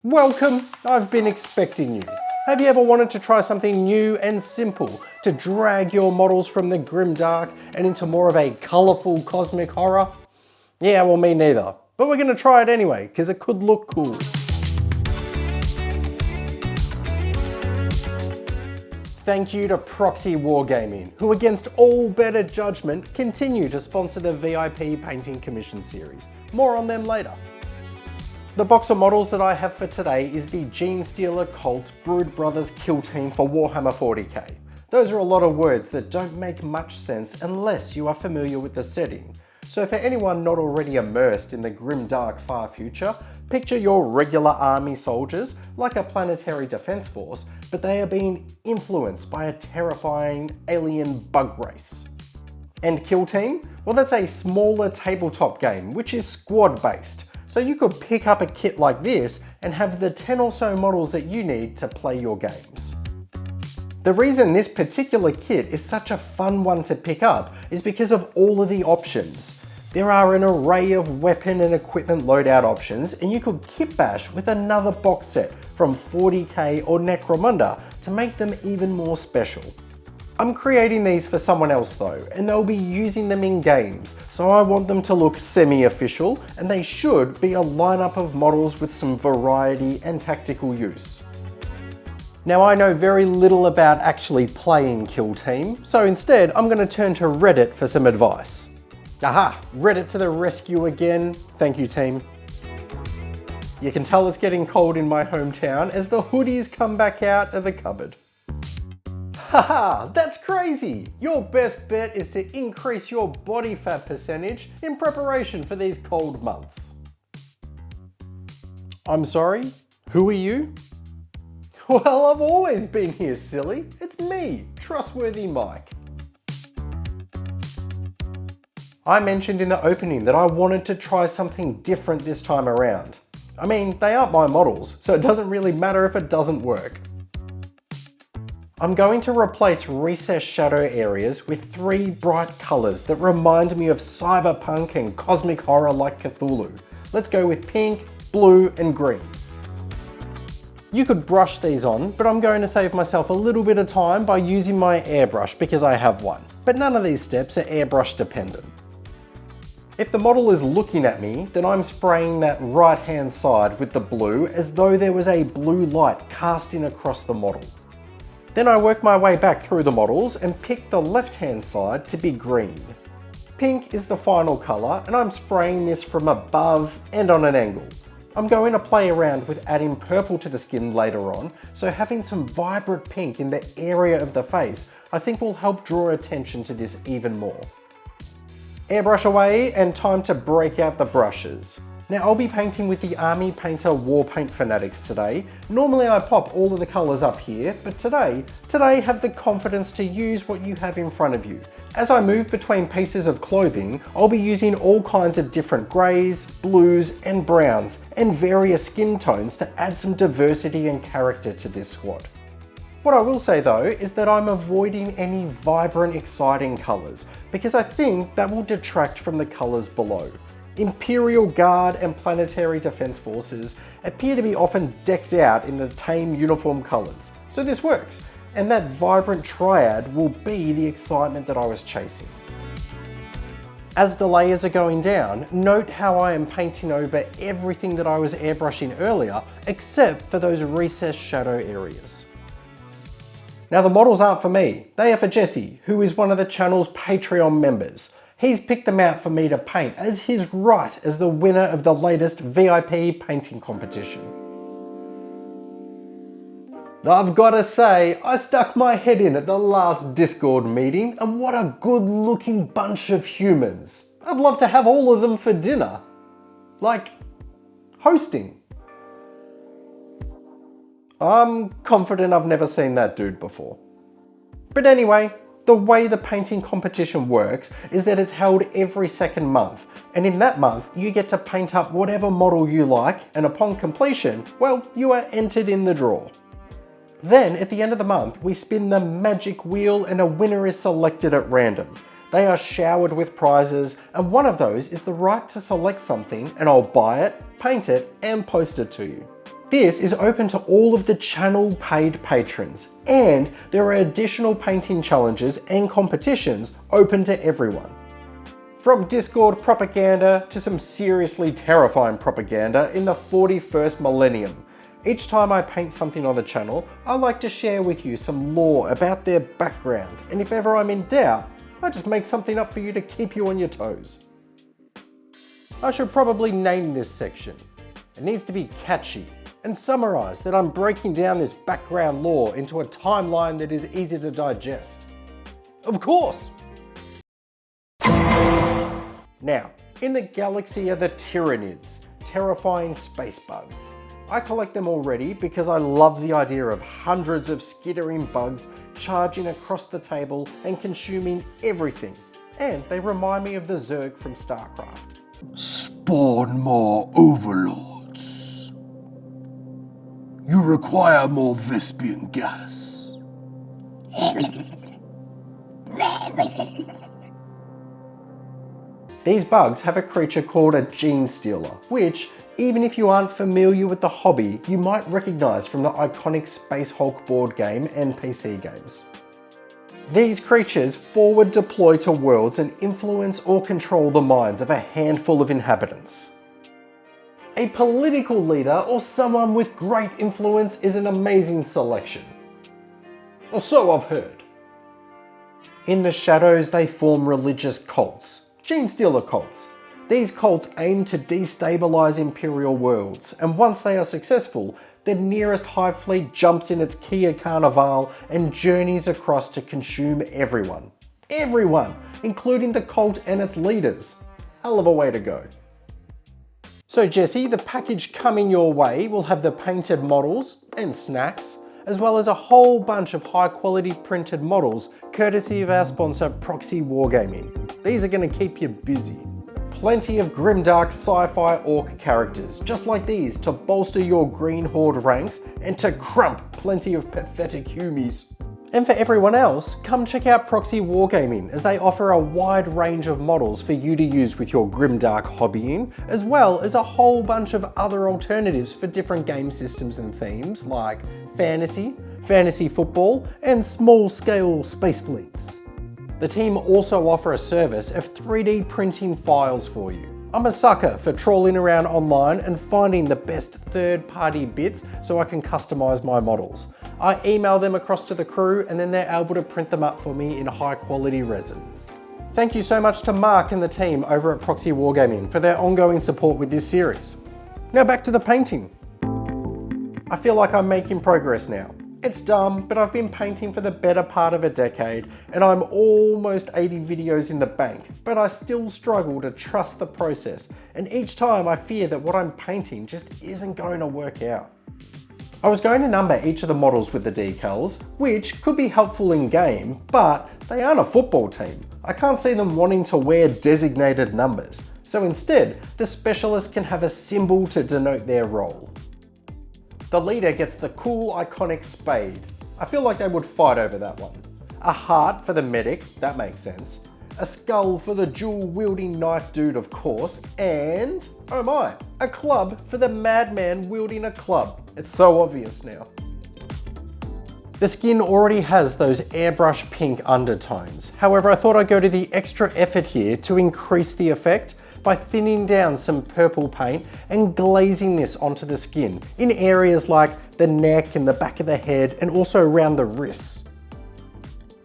Welcome, I've been expecting you. Have you ever wanted to try something new and simple to drag your models from the grimdark and into more of a colourful cosmic horror? Yeah, well, me neither. But we're going to try it anyway, because it could look cool. Thank you to Proxy Wargaming, who against all better judgment continue to sponsor the VIP Painting Commission series. More on them later. The box of models that I have for today is the Genestealer Cult's Brood Brothers kill team for Warhammer 40k. Those are a lot of words that don't make much sense unless you are familiar with the setting. So for anyone not already immersed in the grim-dark far future, picture your regular army soldiers like a planetary defense force, but they are being influenced by a terrifying alien bug race. And kill team? Well, that's a smaller tabletop game, which is squad based. So you could pick up a kit like this and have the 10 or so models that you need to play your games. The reason this particular kit is such a fun one to pick up is because of all of the options. There are an array of weapon and equipment loadout options, and you could kit bash with another box set from 40k or Necromunda to make them even more special. I'm creating these for someone else though, and they'll be using them in games, so I want them to look semi-official, and they should be a lineup of models with some variety and tactical use. Now, I know very little about actually playing Kill Team, so instead I'm going to turn to Reddit for some advice. Aha, Reddit to the rescue again. Thank you, team. You can tell it's getting cold in my hometown as the hoodies come back out of the cupboard. Haha, that's crazy! Your best bet is to increase your body fat percentage in preparation for these cold months. I'm sorry? Who are you? Well, I've always been here, silly. It's me, Trustworthy Mike. I mentioned in the opening that I wanted to try something different this time around. I mean, they aren't my models, so it doesn't really matter if it doesn't work. I'm going to replace recessed shadow areas with 3 bright colours that remind me of cyberpunk and cosmic horror like Cthulhu. Let's go with pink, blue and green. You could brush these on, but I'm going to save myself a little bit of time by using my airbrush because I have one. But none of these steps are airbrush dependent. If the model is looking at me, then I'm spraying that right hand side with the blue as though there was a blue light casting across the model. Then I work my way back through the models and pick the left-hand side to be green. Pink is the final colour, and I'm spraying this from above and on an angle. I'm going to play around with adding purple to the skin later on, so having some vibrant pink in the area of the face I think will help draw attention to this even more. Airbrush away and time to break out the brushes. Now, I'll be painting with the Army Painter War Paint Fanatics today. Normally I pop all of the colours up here, but today have the confidence to use what you have in front of you. As I move between pieces of clothing, I'll be using all kinds of different greys, blues and browns, and various skin tones to add some diversity and character to this squad. What I will say though is that I'm avoiding any vibrant, exciting colours, because I think that will detract from the colours below. Imperial Guard and Planetary Defense Forces appear to be often decked out in the tame uniform colours, so this works, and that vibrant triad will be the excitement that I was chasing. As the layers are going down, note how I am painting over everything that I was airbrushing earlier, except for those recessed shadow areas. Now, the models aren't for me, they are for Jesse, who is one of the channel's Patreon members. He's picked them out for me to paint as his right as the winner of the latest VIP painting competition. I've got to say, I stuck my head in at the last Discord meeting, and what a good looking bunch of humans. I'd love to have all of them for dinner. Like, hosting. I'm confident I've never seen that dude before. But anyway, the way the painting competition works is that it's held every second month, and in that month you get to paint up whatever model you like, and upon completion, well, you are entered in the draw. Then at the end of the month we spin the magic wheel and a winner is selected at random. They are showered with prizes, and one of those is the right to select something, and I'll buy it, paint it and post it to you. This is open to all of the channel paid patrons, and there are additional painting challenges and competitions open to everyone. From Discord propaganda to some seriously terrifying propaganda in the 41st millennium. Each time I paint something on the channel, I like to share with you some lore about their background, and if ever I'm in doubt, I just make something up for you to keep you on your toes. I should probably name this section. It needs to be catchy, and summarise that I'm breaking down this background lore into a timeline that is easy to digest. Of course! Now, in the galaxy are the Tyranids, terrifying space bugs. I collect them already because I love the idea of hundreds of skittering bugs charging across the table and consuming everything. And they remind me of the Zerg from StarCraft. Spawn more overlords. You require more Vespian gas. These bugs have a creature called a Genestealer, which, even if you aren't familiar with the hobby, you might recognise from the iconic Space Hulk board game and PC games. These creatures forward deploy to worlds and influence or control the minds of a handful of inhabitants. A political leader or someone with great influence is an amazing selection. Or so I've heard. In the shadows they form religious cults. Genestealer cults. These cults aim to destabilise imperial worlds, and once they are successful, the nearest hive fleet jumps in its Kia Carnival and journeys across to consume everyone. Everyone, including the cult and its leaders. Hell of a way to go. So Jesse, the package coming your way will have the painted models and snacks, as well as a whole bunch of high quality printed models, courtesy of our sponsor Proxy Wargaming. These are going to keep you busy. Plenty of grimdark sci-fi orc characters, just like these, to bolster your Green Horde ranks and to crump plenty of pathetic humies. And for everyone else, come check out Proxy Wargaming, as they offer a wide range of models for you to use with your grimdark hobbying, as well as a whole bunch of other alternatives for different game systems and themes like fantasy, fantasy football, and small-scale space fleets. The team also offer a service of 3D printing files for you. I'm a sucker for trawling around online and finding the best third-party bits so I can customize my models. I email them across to the crew and then they're able to print them up for me in high-quality resin. Thank you so much to Mark and the team over at Proxy Wargaming for their ongoing support with this series. Now back to the painting. I feel like I'm making progress now. It's dumb, but I've been painting for the better part of a decade and I'm almost 80 videos in the bank, but I still struggle to trust the process, and each time I fear that what I'm painting just isn't going to work out. I was going to number each of the models with the decals, which could be helpful in game, but they aren't a football team. I can't see them wanting to wear designated numbers, so instead, the specialist can have a symbol to denote their role. The leader gets the cool, iconic spade. I feel like they would fight over that one. A heart for the medic, that makes sense. A skull for the dual-wielding knife dude, of course. And, oh my, a club for the madman wielding a club. It's so obvious now. The skin already has those airbrush pink undertones. However, I thought I'd go to the extra effort here to increase the effect by thinning down some purple paint and glazing this onto the skin in areas like the neck and the back of the head and also around the wrists.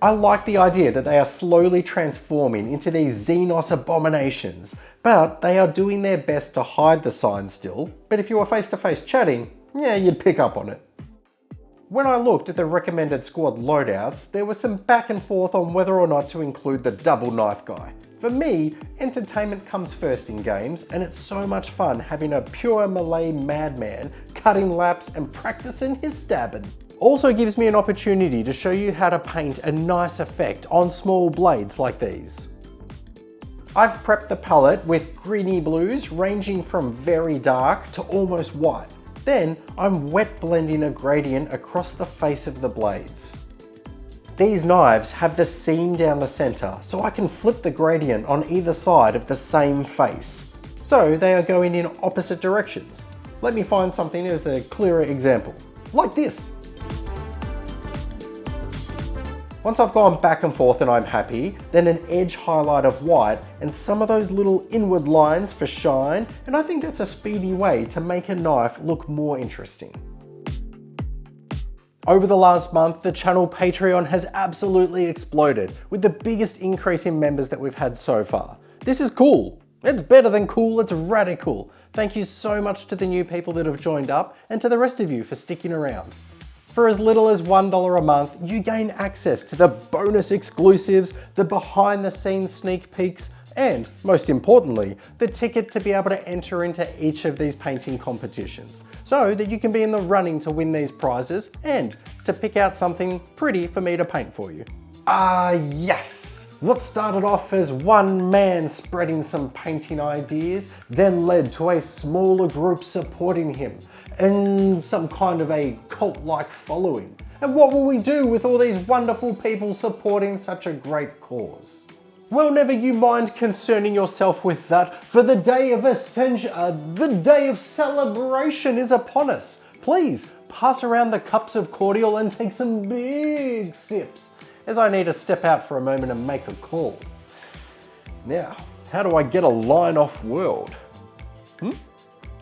I like the idea that they are slowly transforming into these Xenos abominations, but they are doing their best to hide the sign still, but if you were face to face chatting, yeah, you'd pick up on it. When I looked at the recommended squad loadouts, there was some back and forth on whether or not to include the double knife guy. For me, entertainment comes first in games, and it's so much fun having a pure Malay madman cutting laps and practicing his stabbing. Also gives me an opportunity to show you how to paint a nice effect on small blades like these. I've prepped the palette with greeny blues ranging from very dark to almost white. Then I'm wet blending a gradient across the face of the blades. These knives have the seam down the center, so I can flip the gradient on either side of the same face. So they are going in opposite directions. Let me find something as a clearer example, like this. Once I've gone back and forth and I'm happy, then an edge highlight of white and some of those little inward lines for shine, and I think that's a speedy way to make a knife look more interesting. Over the last month, the channel Patreon has absolutely exploded, with the biggest increase in members that we've had so far. This is cool. It's better than cool, it's radical. Thank you so much to the new people that have joined up, and to the rest of you for sticking around. For as little as $1 a month, you gain access to the bonus exclusives, the behind the scenes sneak peeks, and most importantly, the ticket to be able to enter into each of these painting competitions, so that you can be in the running to win these prizes and to pick out something pretty for me to paint for you. Yes! What started off as one man spreading some painting ideas, then led to a smaller group supporting him, and some kind of a cult-like following. And what will we do with all these wonderful people supporting such a great cause? Well, never you mind concerning yourself with that, for the day of the day of celebration is upon us. Please pass around the cups of cordial and take some big sips, as I need to step out for a moment and make a call. Now, how do I get a line off world?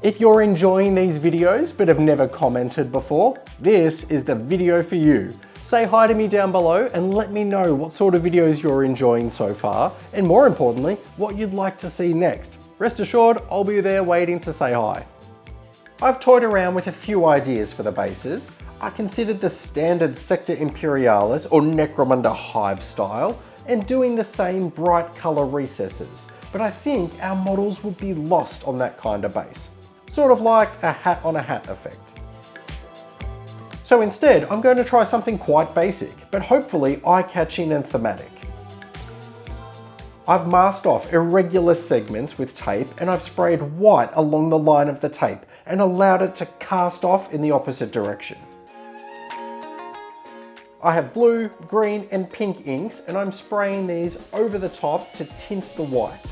If you're enjoying these videos but have never commented before, this is the video for you. Say hi to me down below and let me know what sort of videos you're enjoying so far, and more importantly, what you'd like to see next. Rest assured, I'll be there waiting to say hi. I've toyed around with a few ideas for the bases. I considered the standard Sector Imperialis or Necromunda hive style, and doing the same bright colour recesses, but I think our models would be lost on that kind of base. Sort of like a hat on a hat effect. So instead, I'm going to try something quite basic, but hopefully eye-catching and thematic. I've masked off irregular segments with tape, and I've sprayed white along the line of the tape and allowed it to cast off in the opposite direction. I have blue, green and pink inks, and I'm spraying these over the top to tint the white.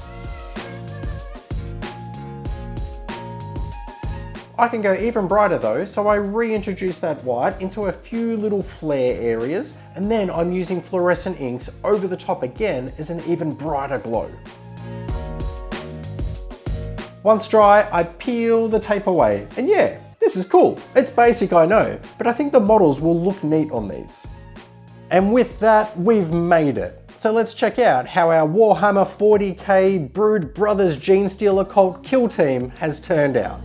I can go even brighter though, so I reintroduce that white into a few little flare areas, and then I'm using fluorescent inks over the top again as an even brighter glow. Once dry, I peel the tape away, and yeah, this is cool. It's basic, I know, but I think the models will look neat on these. And with that, we've made it. So let's check out how our Warhammer 40k Brood Brothers Genestealer cult kill team has turned out.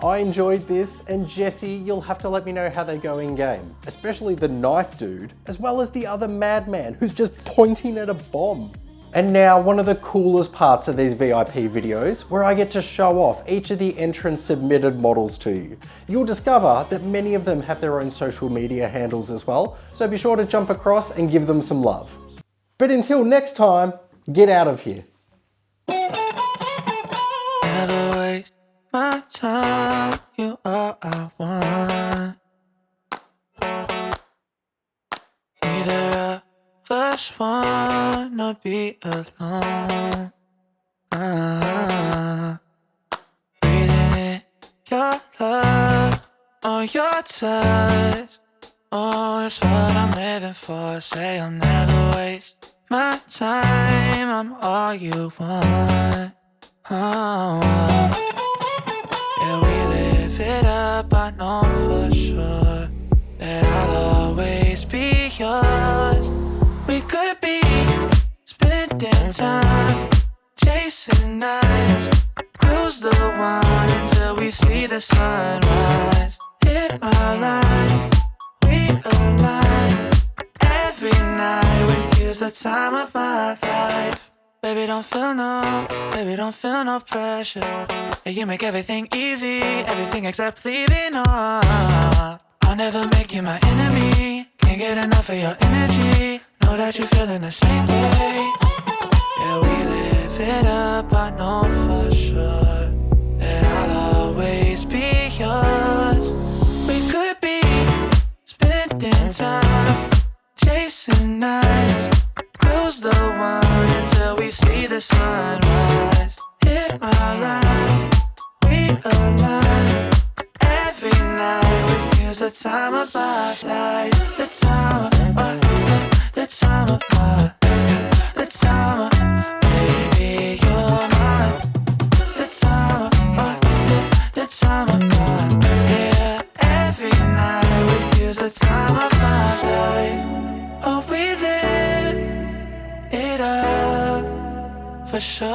I enjoyed this, and Jesse, you'll have to let me know how they go in game, especially the knife dude, as well as the other madman who's just pointing at a bomb. And now one of the coolest parts of these VIP videos, where I get to show off each of the entrant submitted models to you. You'll discover that many of them have their own social media handles as well, so be sure to jump across and give them some love. But until next time, get out of here. Never waste my time, you all I want. Neither of us wanna be alone. Breathing in your love or your touch. Oh, it's what I'm living for. Say I'll never waste my time, I'm all you want. Yeah, we live it up, I know for sure that I'll always be yours. We could be spending time chasing nights, cruise the one until we see the sunrise. Hit my line, we align. Every night with you's the time of my life. Baby, don't feel no pressure. Yeah, you make everything easy, everything except leaving on. I'll never make you my enemy. Can't get enough of your energy. Know that you're feeling the same way. Yeah, we live it up, I know for sure that I'll always be yours. We could be spending time chasing nights, cruise the one until we see the sunrise. Hit my line, we align. Every night with you's the time of my life. The time of my, the time of my, the time of, baby, you're mine. The time of my, the time of my, yeah. Every night with you's the time of my life. Oh, we live it up for sure.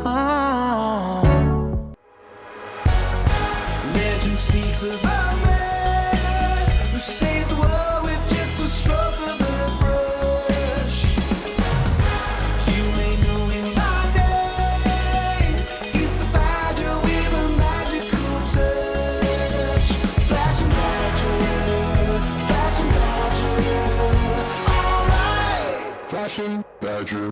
Oh. Legend speaks of our man who saved the world with just a stroke of a brush. You may know him by name. He's the badger with a magical touch. Flashing badger, flashing badger. Alright, flashing badger.